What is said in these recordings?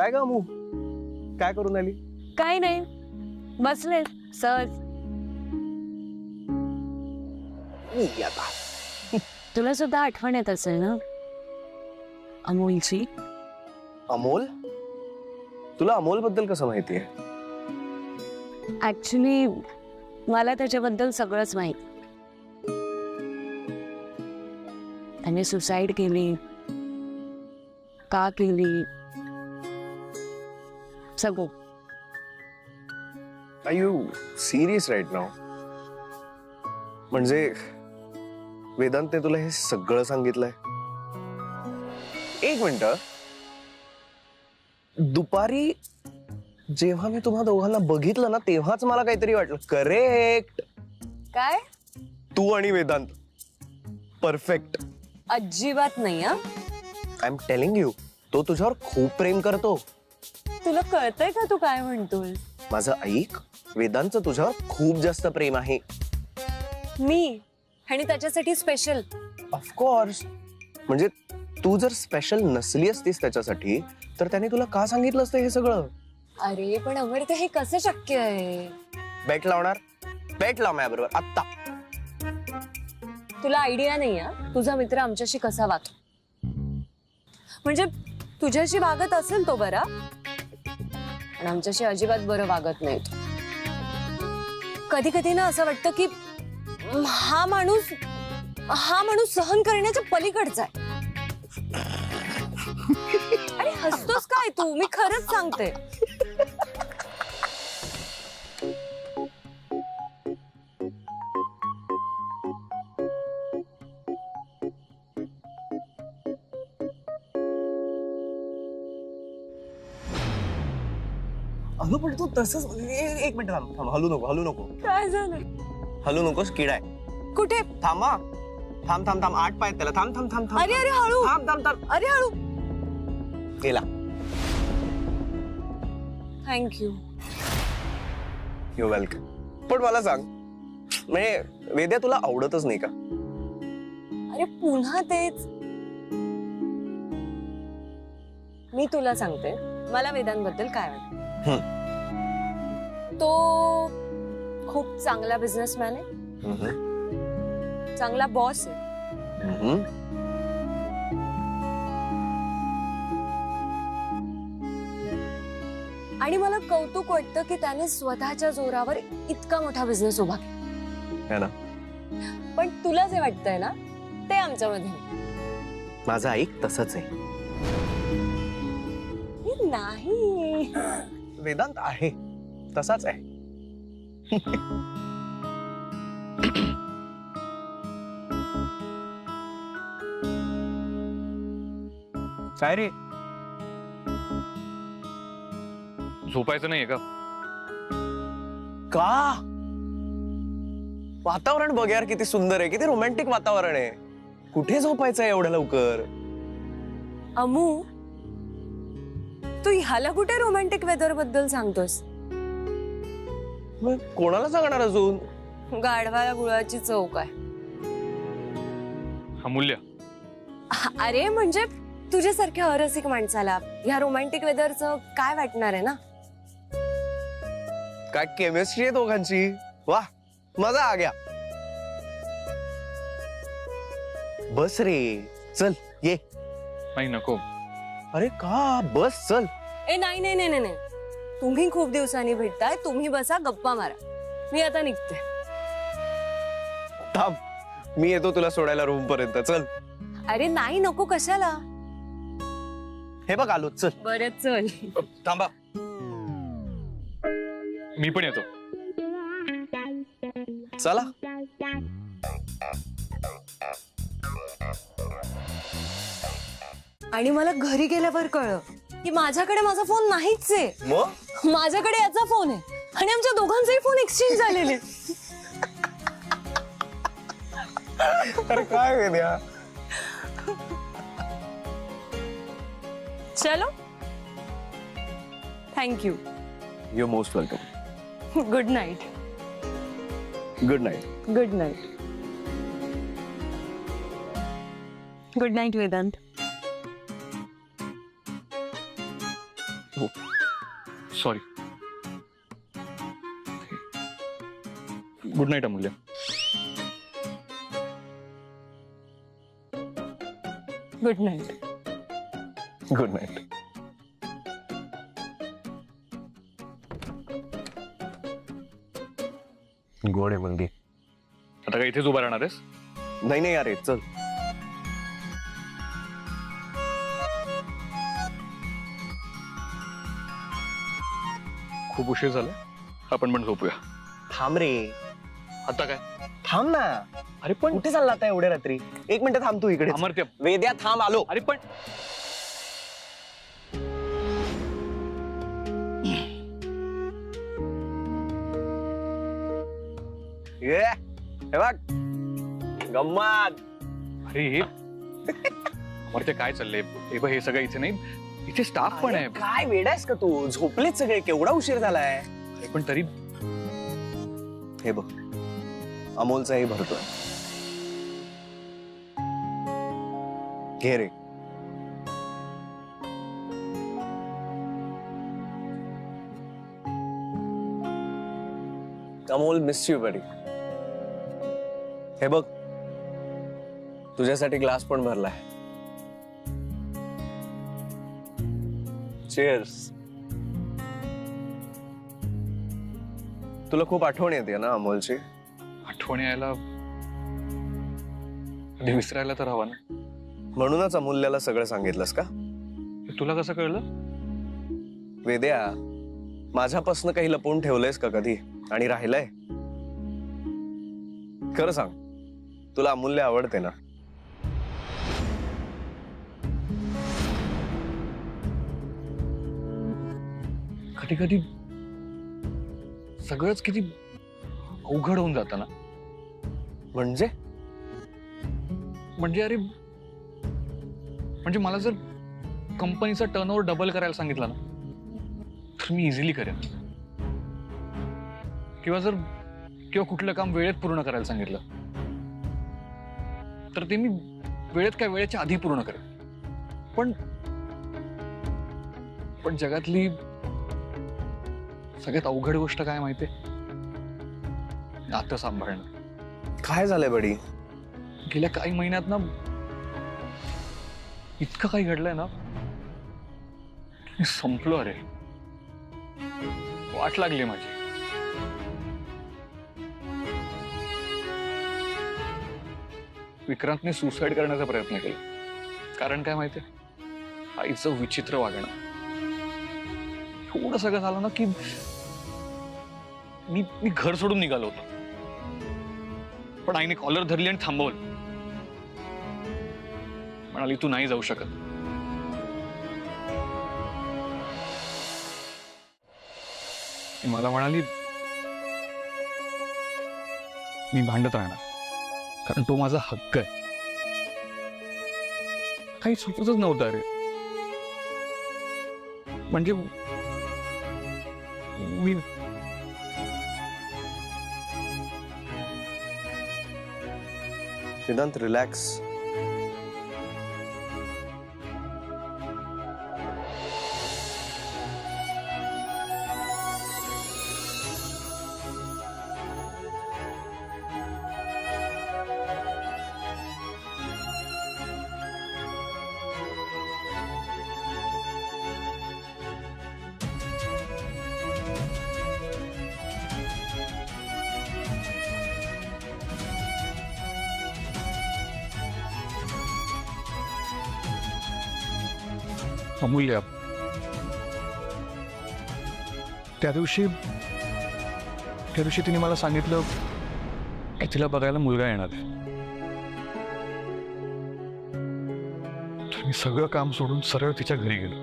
काय ग अमू, काय करून आली? काय नाही, बसले सहज. तुला सुद्धा आठवण येत असेल ना अमोलची? अमोल? तुला अमोल बद्दल कसं माहितीये? ऍक्च्युली मला त्याच्याबद्दल सगळंच माहित. त्याने सुसाईड केली, का केली, सगळं. Are you serious right now? म्हणजे वेदांतने तुला हे सगळं सांगितलंय? एक मिनिट, दुपारी जेव्हा मी तुम्हा दोघांना बघितलं ना तेव्हाच मला काहीतरी वाटलं. करेक्ट. काय? तू आणि वेदांत परफेक्ट. अजिबात नाही. आय एम टेलिंग यू, तो तुझ्यावर खूप प्रेम करतो. तुला कळतंय का तू काय म्हणतोय? माझं ऐक, वेदांतचं तुझ्यावर खूप जास्त प्रेम आहे. मी आणि त्याच्यासाठी स्पेशल? ऑफकोर्स. म्हणजे तू जर स्पेशल नसली असतीस त्याच्यासाठी तर त्याने तुला का सांगितलं असतं हे सगळं? अरे पण अमृता, हे कसं शक्य आहे? बेट लावणार? बेट लाव माझ्याबरोबर आत्ता. तुला आयडिया नाही तुझा मित्र आमच्याशी कसा वागतो. म्हणजे तुझ्याशी वागत असेल तो बरा, पण आमच्याशी अजिबात बरं वागत नाही तो. कधी कधी ना असं वाटतं की हा माणूस सहन करण्याच्या पलीकडचा आहे. आणि हसतोस काय तू? मी खरंच सांगते. अगं पण तू तसंच. एक मिनिट थांब थांब, हलू नको हलू नको. काय झालं? हलू नकोस, किडा आहे. कुठे? थांबा. थांब थांब थांब, 8 पाय त्याला. थांब थांब थांब थांब. अरे अरे हळू. थांब थांब थांब. अरे हळू. गेला. थँक्यू. You welcome. पण मला सांग, म्हणजे वेद्या तुला आवडतच नाही का? अरे पुन्हा तेच. मी तुला सांगते मला वेदांबद्दल काय वाटतं. तो खूप चांगला बिझनेसमॅन आहे, चांगला बॉस आहे. आणि मला कौतुक वाटतं की त्याने स्वतःच्या जोरावर इतका मोठा बिझनेस उभा केला. पण तुला जे वाटतंय ना ते आमच्यामध्ये माझं ऐक, तसंच आहे. नाही. वेदांत आहे तसाच आहे. काय रे, झोपायचं नाहीये का? का? वातावरण बघ यार, किती सुंदर आहे, किती रोमॅन्टिक वातावरण आहे. कुठे झोपायचं आहे एवढ्या लवकर? अमू, तू ह्याला कुठे रोमॅन्टिक वेदर बद्दल सांगतोस? मग कोणाला सांगणार अजून? गाढवाला गुळाची चव काय? अमूल्य, अरे म्हणजे तुझ्यासारख्या अरसिक माणसाला ह्या रोमॅन्टिक वेदरचं काय वाटणार आहे ना? काय केमिस्ट्री आहे दोघांची. वाह, मजा आ गया. बस रे, चल ये. नाही नको. अरे का? बस चल. ए नाही नाही नाही नाही, तुम्ही खूप दिवसांनी भेटताय, तुम्ही बसा गप्पा मारा, मी आता निघते. थांब, मी येतो तुला सोडायला रूम पर्यंत. चल. अरे नाही नको, कशाला? हे बघ आलो, चल. बरं चल. थांबा. मी पण येतो. चला. आणि मला घरी गेल्यावर कळलं की माझ्याकडे माझा फोन नाहीच आहे. मग माझ्याकडे याचा फोन आहे आणि आमच्या दोघांचेही फोन एक्सचेंज झालेले. अरे काय वेद्या. चलो, thank you. You most welcome. Good night. Good night. Good night. Good night Vedant. Sorry. Good night Amulya. Good night. Good night. गोड आहे मुलगी. आता काय इथेच उभा राहणार आहेस? नाही नाही अरे चल. खूप उशीर झाला, आपण पण झोपूया. थांब रे. आता काय? थांब ना. अरे पण कुठे चालला आता एवढ्या रात्री? एक मिनिट थांब तू इकडे. अमर्त्य. वेद्या थांब आलो. अरे पण ये हे बघ गम्मत. अरे हे अमर्त्य काय चाललंय? हे बघ, हे सगळं इथे नाही, इथे स्टाफ पण आहे. अरे, काय वेडायस का तू? झोपलेच सगळे. केवढा उशीर झालाय. अरे पण तरी हे बघ अमोलचाही भरतोय. घे रे. Amol miss you buddy. हे बघ तुझ्यासाठी ग्लास पण भरलाय. चीयर्स. तुला खूप आठवण येते ना अमोलची? आठवण यायला कधी विसरायला तर हवा ना. म्हणूनच अमूल्याला सगळं सांगितलंस का? हे तुला कसं कळलं? वेद्या, माझ्यापासून काही लपवून ठेवलंयस का कधी आणि राहिलंय? खरं सांग, तुला अमूल्य आवडते ना? कधी कधी सगळंच किती अवघड होऊन जातं ना. म्हणजे म्हणजे अरे, म्हणजे मला जर कंपनीचा टर्नओव्हर डबल करायला सांगितलं ना, तर मी इझिली करेन. किंवा कुठलं काम वेळेत पूर्ण करायला सांगितलं तर ते मी वेळेत काय वेळेच्या आधी पूर्ण करेन. पण जगातली सगळ्यात अवघड गोष्ट काय माहितीये? नातं सांभाळणं. काय झालंय बडी? गेल्या काही महिन्यात ना इतकं काही घडलंय ना, मी संपलो. अरे वाट लागली माझी. विक्रांतने सुसाईड करण्याचा प्रयत्न केला. कारण काय माहितीये? आईचं विचित्र वागणं. एवढं सगळं झालं ना की मी घर सोडून निघालो होतो, पण आईने कॉलर धरली आणि थांबवलं. म्हणाली तू नाही जाऊ शकत. मला म्हणाली मी भांडत राहणार, कारण तो माझा हक्क आहे. काही सुचतच नव्हतं. अरे म्हणजे मी सिद्धांत रिलॅक्स. अमूल्य, त्या दिवशी तिने मला सांगितलं की तिला बघायला मुलगा येणार आहे. तर मी सगळं काम सोडून सरळ तिच्या घरी गेलो.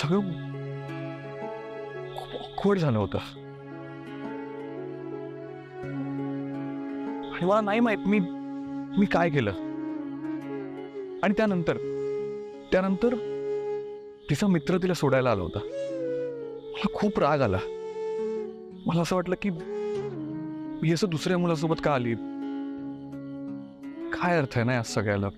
सगळं खूप ऑकवर्ड झालं होतं आणि मला नाही माहित मी काय केलं. आणि त्यानंतर तिचा मित्र तिला सोडायला आला होता. मला खूप राग आला. मला असं वाटलं की मी असं दुसऱ्या मुलासोबत का आली? काय अर्थ आहे ना या सगळ्याला?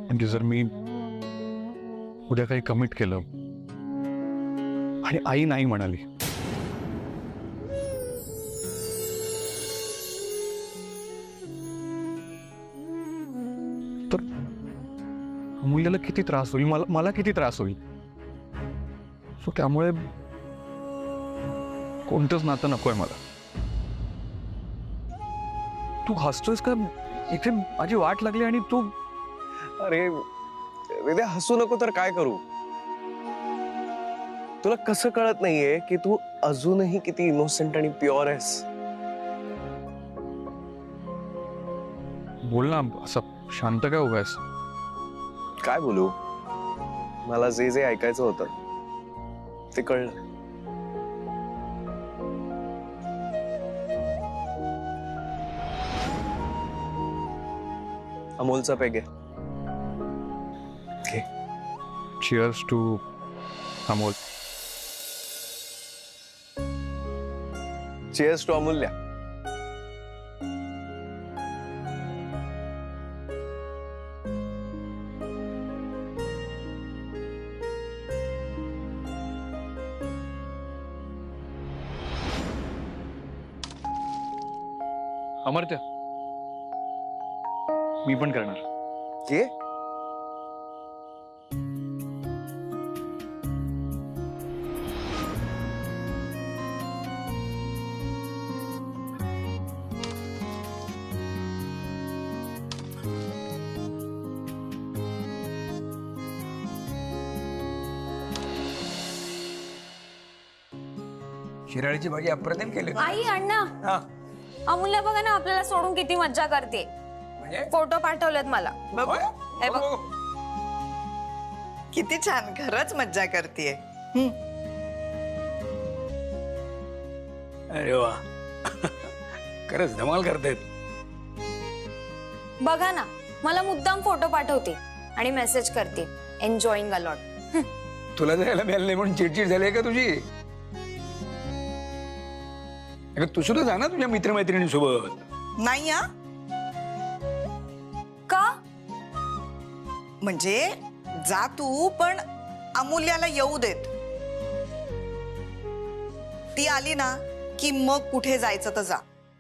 म्हणजे जर मी उद्या काही कमिट केलं आणि आई नाही म्हणाली, तर अमूल्याला किती त्रास होईल, मला किती त्रास होईल. सो त्यामुळे कोणतंच नातं नकोय मला. तू हसतोयस का? इथे माझी वाट लागली आणि तू. अरे वेद्या, हसू नको तर काय करू? तुला कसं कळत नाहीये की तू अजूनही किती इनोसेंट आणि प्युअर आहेस? बोल ना, असं शांत काय उभा आहेस? काय बोलू? मला जे जे ऐकायचं होतं ते कळलं. अमोलचा पेग आहे. Cheers to Amol. Cheers to Amulya. Amartya, मी पण करणार. ये. शिराळीची भाजी अप्रतिम केली. आई अण्णा, हा, अमूल्य बघा ना आपल्याला सोडून किती मज्जा करते. म्हणजे फोटो पाठवलेत मला. होय? हे बघ. बघू. किती छान, खरंच मज्जा करतेय. अरे वा खरंच धमाल करतायत. बघा ना, मला मुद्दाम फोटो पाठवते आणि मेसेज करते एन्जॉईंग अ लॉट. तुला जायला मिळालं नाही म्हणून चिडचिड झाली का तुझी? अगं तू सुद्धा जा ना तुझ्या मित्रमैत्रिणींसोबत. नाही हा, का? म्हणजे जा तू, पण अमूल्याला येऊ देत. ती आली ना की मग कुठे जायचं तर जा.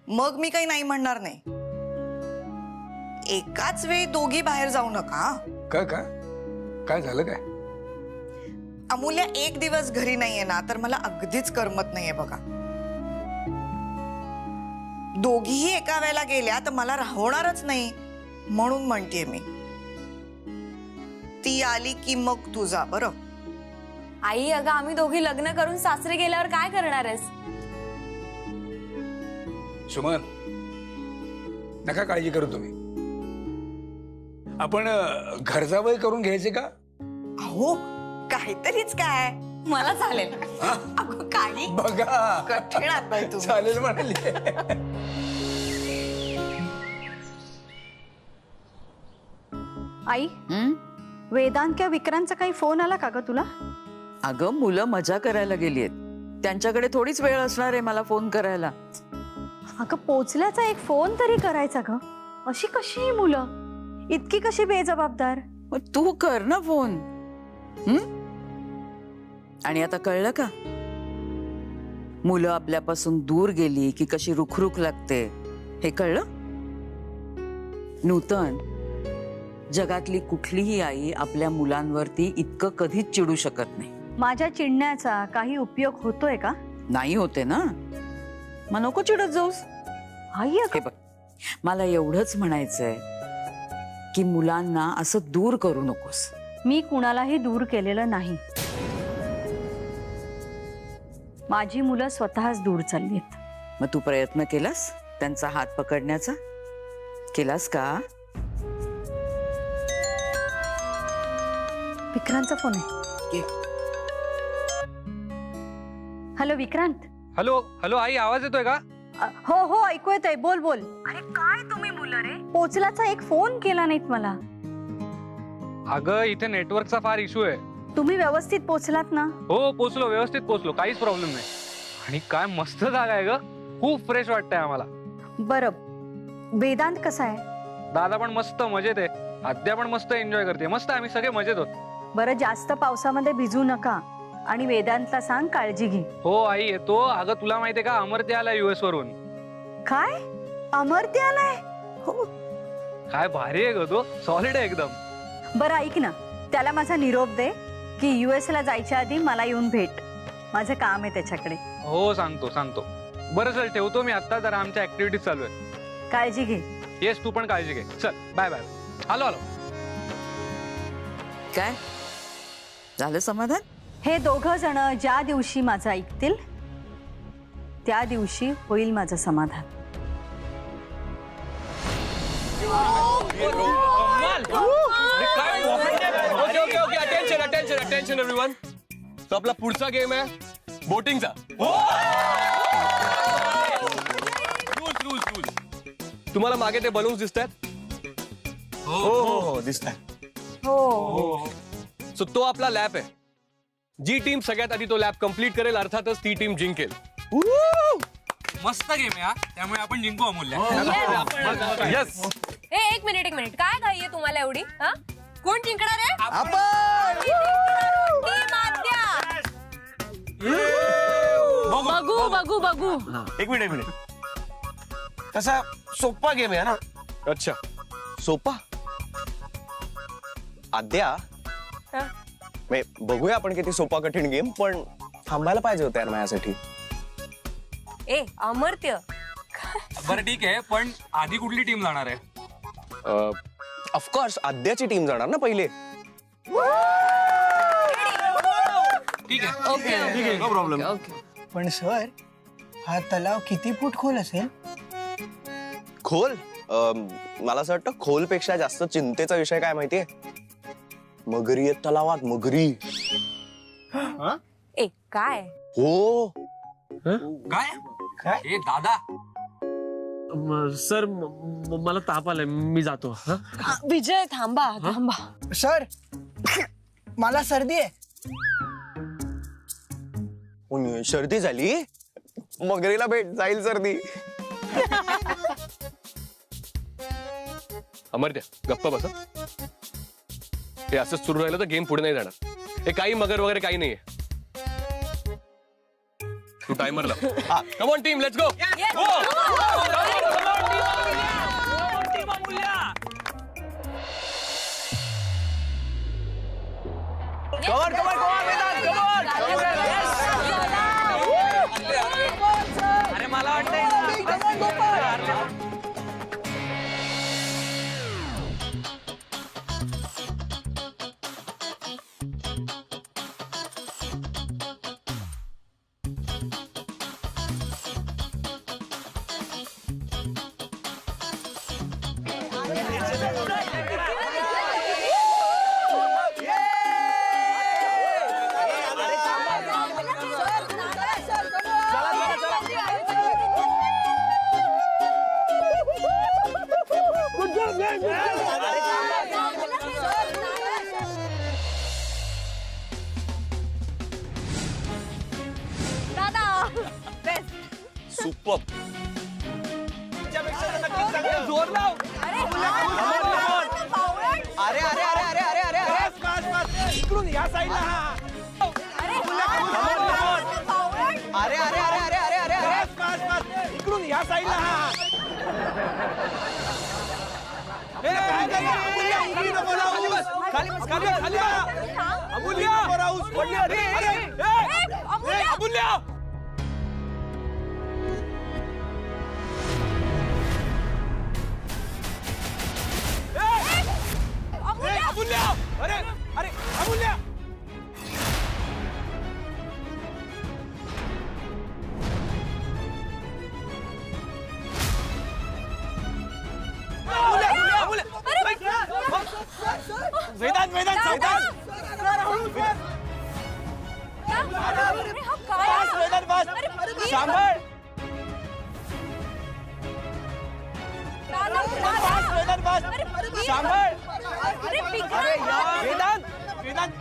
मग मी काही नाही म्हणणार नाही. एकाच वेळी दोघी बाहेर जाऊ नका. काय काय काय झालं काय? अमूल्या एक दिवस घरी नाहीये ना, तर मला अगदीच करमत नाहीये बघा. दोघीही एका वेळेला गेल्या तर मला राहणारच नाही, म्हणून म्हणतेय मी. ती आली की मग तू जा बरं. आई अगं, आम्ही दोघी लग्न करून सासरे गेल्यावर काय करणार आहेस? सुमन, नका काळजी करू तुम्ही. आपण घरजावई करून घ्यायचे का? अहो काहीतरीच काय. मला चालेल. अगं काही बघा कठीण आहात बाई तुम्ही. चालेल म्हणाली. आई, वेदांत किंवा विक्रांतचा काही फोन आला का ग तुला? अगं मुलं मजा करायला गेलीयत, त्यांच्याकडे थोडीच वेळ असणार आहे मला फोन करायला. अगं पोचल्याचा एक फोन तरी करायचा ग. अशी कशी ही मुलं, इतकी कशी बेजबाबदार? मग तू कर ना फोन. आणि आता कळलं का, मुलं आपल्यापासून दूर गेली की कशी रुखरुख लागते हे कळलं? नूतन, जगातली कुठलीही आई आपल्या मुलांवरती इतकं कधीच चिडू शकत नाही. माझ्या चिडण्याचा काही उपयोग होतोय का? नाही होते ना, मग नको चिडत जाऊस. आई हे अगं, बघ, मला एवढंच म्हणायचंय की मुलांना असं दूर करू नकोस. मी कुणालाही दूर केलेलं नाही. माझी मुलं स्वतःच दूर चाललीत. मग तू प्रयत्न केलास त्यांचा हात पकडण्याचा? केलास का? विक्रांतचा फोन आहे. हॅलो विक्रांत. हॅलो हॅलो आई, आवाज येतोय का? हो हो ऐकू येतंय, बोल बोल. अरे काय तुम्ही मुलं रे, पोचलाचा एक फोन केला नाहीत मला. अगं इथे नेटवर्कचा फार इश्यू आहे. तुम्ही व्यवस्थित पोचलात ना? हो पोचलो, व्यवस्थित पोचलो, काहीच प्रॉब्लेम नाही. आणि काय मस्त जागा आहे ग, खूप फ्रेश वाटतंय आम्हाला. बरं, वेदांत कसा आहे? दादा पण मस्त मजेत आहे, आद्या पण मस्त एन्जॉय करते, मस्त आम्ही सगळे मजेत होत. बरं जास्त पावसामध्ये भिजू नका आणि वेदांतला सांग काळजी घे. हो आई येतो. अगं तुला माहितीये का अमर्त्य आला US वरून. काय अमर्त्य आलाय? हो. काय भारी आहे ग तो, सॉलिड आहे एकदम. बरं ऐक ना, त्याला माझा निरोप दे की US ला जायच्या आधी मला येऊन भेट. माझं काम आहे त्याच्याकडे. हो सांगतो सांगतो. बरं चल ठेवतो मी आता, जरा आमच्या ऍक्टिव्हिटीज चालू आहेत. काळजी घे. येस तू पण काळजी घे. चल बाय बाय. आलो आलो. काय झालं समाधान? हे दोघं जण ज्या दिवशी माझं ऐकतील त्या दिवशी होईल माझं समाधान. Attention everyone. तो आपला पुढचा गेम आहे बोटिंगचा. रूल्स. तुम्हाला मागे ते बलून्स दिसतात? हो दिसतंय. हो. सो तो आपला लॅप आहे. जी टीम सगळ्यात आधी तो लॅप कंप्लीट करेल अर्थातच ती टीम जिंकेल. मस्त गेम आहे हा, त्यामुळे आपण जिंकू अमूल्य. येस. एक मिनिट काय घाई आहे तुम्हाला एवढी? हा कोण जिंकणार आहे? बघू एक मिनिट तसा सोपा गेम आहे ना. अच्छा सोपा आद्या. बघूया आपण किती सोपा कठीण गेम, पण थांबायला पाहिजे होतं यार माझ्यासाठी. अमर्त्य बरं ठीक आहे, पण आधी कुठली टीम जाणार आहे? ऑफकोर्स आद्याची टीम जाणार ना पहिले. ठीक आहे. No problem. पण सर हा तलाव किती फूट खोल असेल? खोल मला असं वाटतं खोलपेक्षा जास्त चिंतेचा विषय काय माहितीये? मगरी आहेत तलावात, मगरी. काय? हो. काय? ए दादा सर मला ताप आलाय, मी जातो. विजय थांबा. सर मला सर्दी आहे. सर्दी झाली? मगरीला भेट जाईल सर्दी. अमर्त्य गप्पा बसा. हे असंच सुरू राहिलं तर गेम पुढे नाही जाणार. हे काही मगर वगैरे काही नाहीये. तू टाइमर लाव. Come on team, let's go. अरे मला वाटतंय सुपर. जोर लाव. अरे इकडून या साईडला. अरे इकडून या साईडला.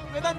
वेदांत